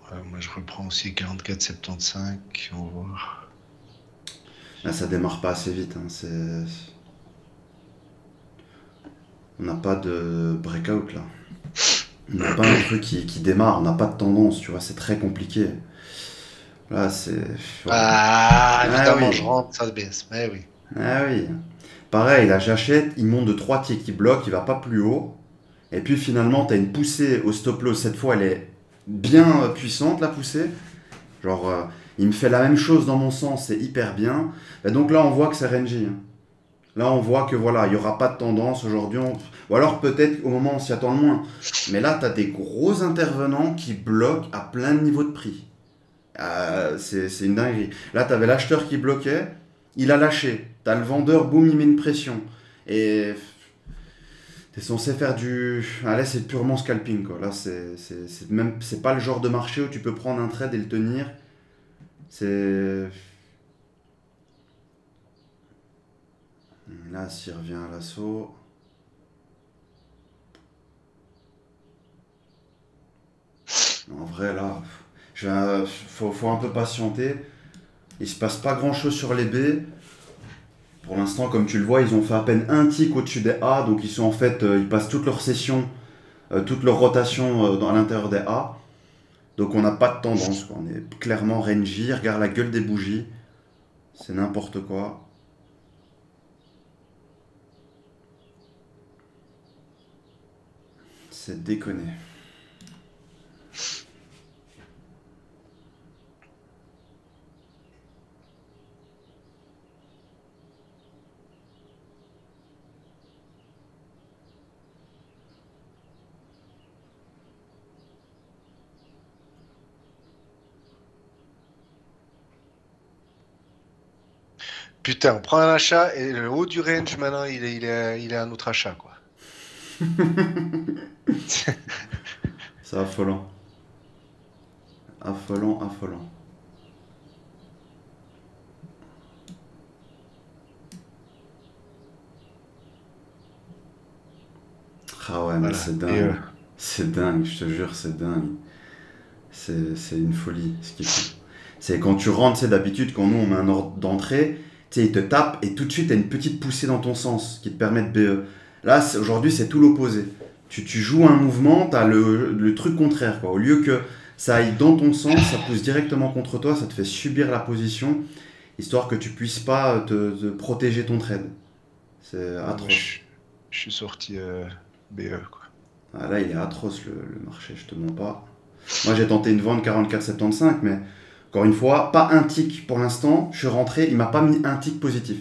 Ouais, moi, je reprends aussi 44,75. On va voir. Là ça démarre pas assez vite, hein. On n'a pas de breakout là. On n'a pas un truc qui démarre, on n'a pas de tendance, tu vois, c'est très compliqué. Là c'est... Ouais. Ah, évidemment, oui. je rentre, ça baisse. Mais oui. Ah oui. Pareil, là j'achète, il monte de 3 ticks, il bloque, il va pas plus haut. Et puis finalement, tu as une poussée au stop loss. Cette fois, elle est bien puissante, la poussée. Genre, il me fait la même chose dans mon sens, c'est hyper bien. Et donc là, on voit que c'est rangy, hein. Là, on voit que voilà, il n'y aura pas de tendance aujourd'hui. Ou alors peut-être au moment où on s'y attend le moins. Mais là, tu as des gros intervenants qui bloquent à plein de niveaux de prix. C'est une dinguerie. Là, tu avais l'acheteur qui bloquait, il a lâché. Tu as le vendeur, boum, il met une pression. Et t'es censé faire du... Ah là, c'est purement scalping, quoi. Là, c'est pas le genre de marché où tu peux prendre un trade et le tenir. C'est... Là, s'il revient à l'assaut... En vrai, là, faut un peu patienter. Il se passe pas grand-chose sur les B. Pour l'instant, comme tu le vois, ils ont fait à peine un tick au-dessus des A. Donc, ils sont en fait... ils passent toute leur session, toute leur rotation à l'intérieur des A. Donc, on n'a pas de tendance, quoi. On est clairement rangy. Regarde la gueule des bougies. C'est n'importe quoi. C'est déconné. Putain, on prend un achat et le haut du range, maintenant, il est un autre achat, quoi. C'est affolant. Affolant, affolant. Ah ouais, mais Voilà. c'est Et, dingue. C'est dingue, je te jure, c'est dingue. C'est une folie ce qu'ils font. C'est quand tu rentres, c'est d'habitude, quand nous on met un ordre d'entrée, tu sais, il te tape et tout de suite, tu as une petite poussée dans ton sens qui te permet de BE. Là, aujourd'hui, c'est tout l'opposé. Tu joues un mouvement, tu as le truc contraire, quoi. Au lieu que ça aille dans ton sens, ça pousse directement contre toi, ça te fait subir la position, histoire que tu puisses pas te protéger ton trade. C'est moi, atroce. je suis sorti BE, quoi. Ah, là, il est atroce le marché, je te mens pas. Moi, j'ai tenté une vente 44,75, mais encore une fois, pas un tick pour l'instant. Je suis rentré, il m'a pas mis un tick positif.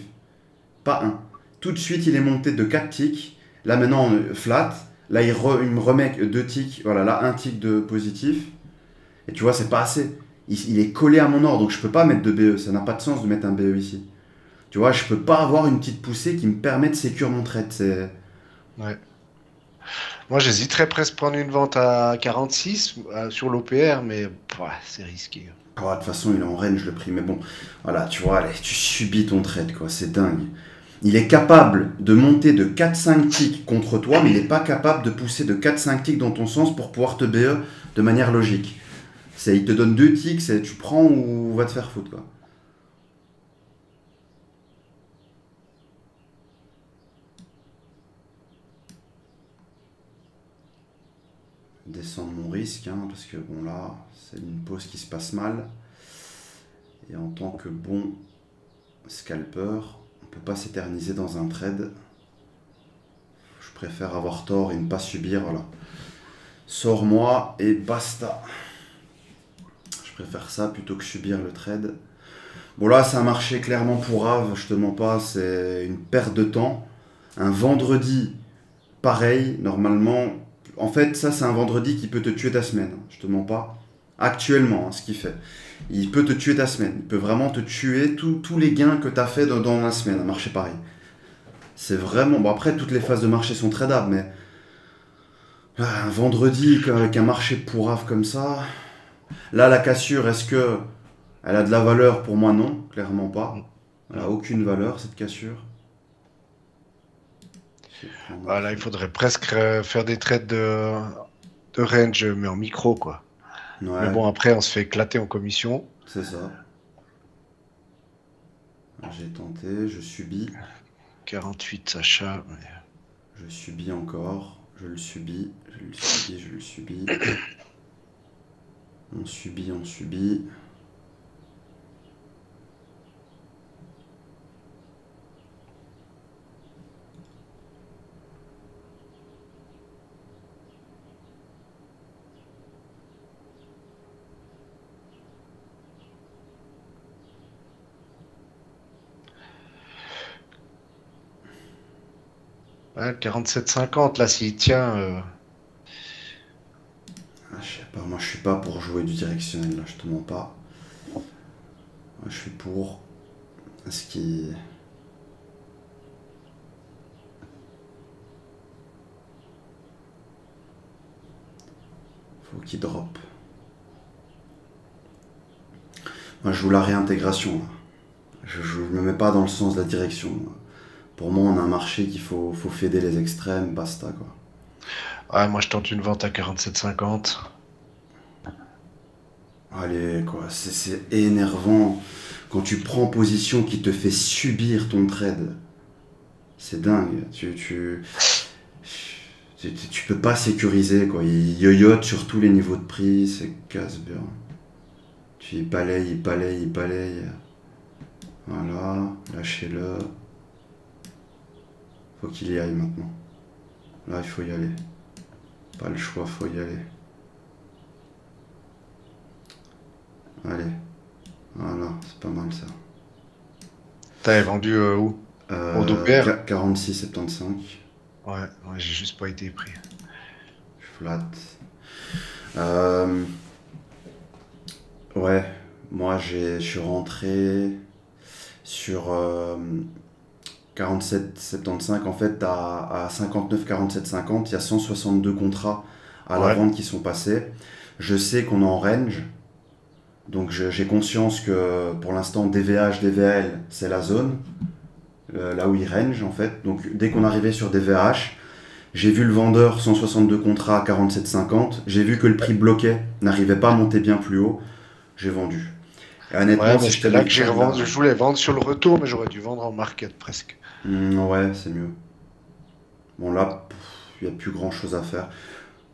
Pas un. Tout de suite, il est monté de 4 ticks. Là, maintenant, flat. Là, il me remet 2 ticks. Voilà, là, un tick de positif. Et tu vois, c'est pas assez. Il est collé à mon ordre, donc je peux pas mettre de BE. Ça n'a pas de sens de mettre un BE ici. Tu vois, je peux pas avoir une petite poussée qui me permet de sécure mon trade. Ouais. Moi, j'hésiterais presque à prendre une vente à 46 sur l'OPR, mais c'est risqué. De toute façon, il est en range le prix. Mais bon, voilà, tu vois, allez, tu subis ton trade, quoi. C'est dingue. Il est capable de monter de 4-5 ticks contre toi, mais il n'est pas capable de pousser de 4-5 ticks dans ton sens pour pouvoir te BE de manière logique. Il te donne 2 ticks, tu prends ou va te faire foutre, quoi. Descendre mon risque, hein, parce que bon là, c'est une pause qui se passe mal. Et en tant que bon scalper, on peut pas s'éterniser dans un trade. Je préfère avoir tort et ne pas subir, voilà. Sors-moi et basta. Je préfère ça plutôt que subir le trade. Bon là, c'est un marché clairement pourrave, je te mens pas, c'est une perte de temps. Un vendredi, pareil, normalement... En fait, ça, c'est un vendredi qui peut te tuer ta semaine, je te mens pas. Actuellement, ce qu'il fait. Il peut te tuer ta semaine. Il peut vraiment te tuer tous les gains que tu as fait dans la semaine, un marché pareil. C'est vraiment... Bon, après, toutes les phases de marché sont tradables, mais... Un vendredi avec un marché pourrave comme ça. Là, la cassure, est-ce que elle a de la valeur? Pour moi, non, clairement pas. Elle a aucune valeur, cette cassure. Je vais prendre un Voilà, il truc. faudrait presque faire des trades de range, mais en micro, quoi. Mais Ouais, bon, après, on se fait éclater en commission. c'est ça. J'ai tenté, je subis. 48 Sacha. Je subis encore. Je le subis. Je le subis, je le subis. On subit, on subit. Ouais, 47,50, là, s'il tient. Ah, je sais pas, moi je suis pas pour jouer du directionnel là, je te mens pas. Moi je suis pour ce qui. Faut qu'il drop. Moi je joue la réintégration là. Je me mets pas dans le sens de la direction. Pour moi on a un marché qu'il faut féder les extrêmes, basta quoi. Ouais, moi, je tente une vente à 47,50. Allez quoi, c'est énervant quand tu prends position qui te fait subir ton trade. C'est dingue. Tu peux pas sécuriser quoi. Il yoyote sur tous les niveaux de prix, c'est casse-beurre. Tu y balaye, il balaye, il balaye. Voilà, lâchez-le. Faut qu'il y aille maintenant. Là, il faut y aller. Pas le choix, faut y aller. Allez. Voilà, c'est pas mal ça. T'avais vendu où? Au Doppler? 46,75. Ouais, ouais, j'ai juste pas été pris. Flat. Euh, ouais, moi je suis rentré sur 47,75. En fait, à 59,47,50, il y a 162 contrats à la Ouais, vente qui sont passés. Je sais qu'on est en range, donc j'ai conscience que pour l'instant, DVH, DVL, c'est la zone, là où il range en fait. Donc dès qu'on arrivait sur DVH, j'ai vu le vendeur 162 contrats à 47,50. J'ai vu que le prix bloquait, n'arrivait pas à monter bien plus haut. J'ai vendu. Et ouais, honnêtement, mais si je te c'était mets là le que j'ai trade revendu. là, Je voulais vendre sur le retour, mais j'aurais dû vendre en market presque. ouais, c'est mieux. Bon là, il n'y a plus grand chose à faire.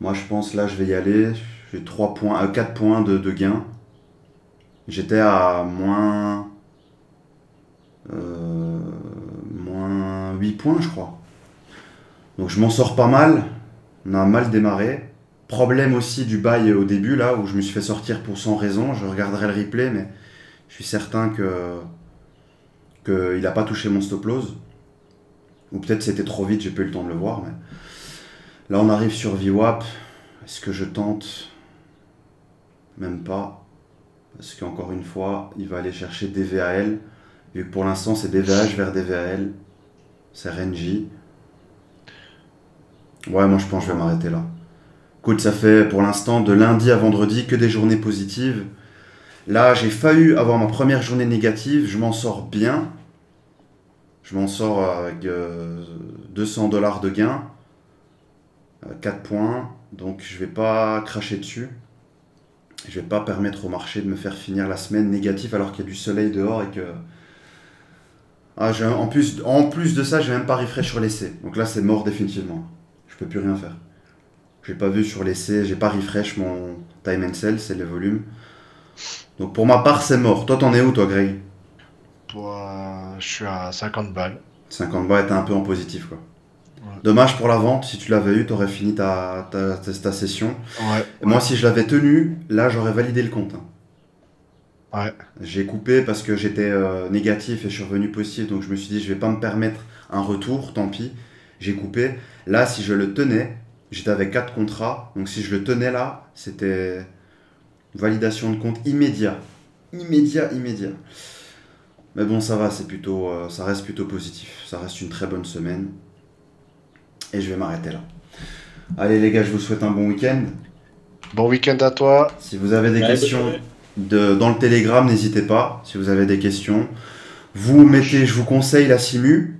Moi, je pense là, je vais y aller. J'ai 3 points, 4 points de gain. J'étais à moins 8 points, je crois. Donc je m'en sors pas mal. On a mal démarré. Problème aussi du bail au début, là, où je me suis fait sortir pour sans raison. Je regarderai le replay, mais je suis certain qu'il n'a pas touché mon stop loss. Ou peut-être c'était trop vite, j'ai pas eu le temps de le voir. Mais là, on arrive sur VWAP. Est-ce que je tente? Même pas. Parce qu'encore une fois, il va aller chercher DVAL. Vu que pour l'instant, c'est DVH vers DVAL. C'est RNJ. Ouais, moi je pense que je vais m'arrêter là. Écoute, ça fait pour l'instant de lundi à vendredi que des journées positives. Là, j'ai failli avoir ma première journée négative. Je m'en sors bien. Je m'en sors avec 200 $ de gain. 4 points. Donc je vais pas cracher dessus. Je vais pas permettre au marché de me faire finir la semaine négative alors qu'il y a du soleil dehors et que. Ah, en plus de ça, j'ai même pas refresh sur l'essai. Donc là, c'est mort définitivement. Je peux plus rien faire. J'ai pas vu sur l'essai, j'ai pas refresh mon time and sell, c'est les volumes. Donc pour ma part, c'est mort. Toi, t'en es où, toi, Greg? Je suis à 50 balles. 50 balles, t'es un peu en positif, quoi. Ouais, Dommage pour la vente, si tu l'avais eu, t'aurais fini ta session. ouais, Et moi, si je l'avais tenu, là, j'aurais validé le compte, hein. ouais. J'ai coupé parce que j'étais négatif et je suis revenu positif, donc je me suis dit, je vais pas me permettre un retour, tant pis. J'ai coupé. Là, si je le tenais, j'étais avec 4 contrats, donc si je le tenais là, c'était validation de compte immédiat. Immédiat, immédiat. Mais bon, ça va, ça reste plutôt positif. Ça reste une très bonne semaine. Et je vais m'arrêter là. Allez les gars, je vous souhaite un bon week-end. Bon week-end à toi. Si vous avez des Ouais, bonne questions journée. dans le Telegram, n'hésitez pas. Si vous avez des questions, vous mettez, je vous conseille la Simu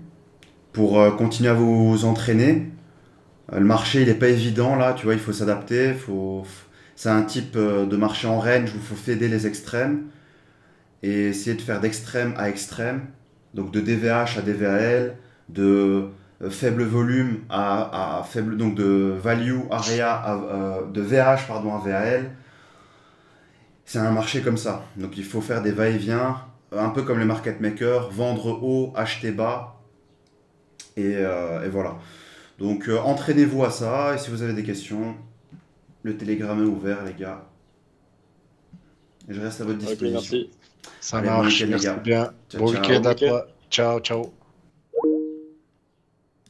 pour continuer à vous entraîner. Le marché, il n'est pas évident là, tu vois, il faut s'adapter. C'est un type de marché en range où il faut féder les extrêmes et essayer de faire d'extrême à extrême. Donc de DVH à DVAL, de faible volume à faible, donc de value area de VH pardon, à VAL. C'est un marché comme ça. Donc il faut faire des va-et-vient, un peu comme les market makers, vendre haut, acheter bas, et voilà. Donc entraînez-vous à ça, et si vous avez des questions, le Telegram est ouvert, les gars. Et je reste à votre Ok, disposition. merci. Ça Allez, bon marche. week-end, les Merci gars. bien. Ciao, Bon ciao. week-end Bon à week-end. toi. Ciao, ciao.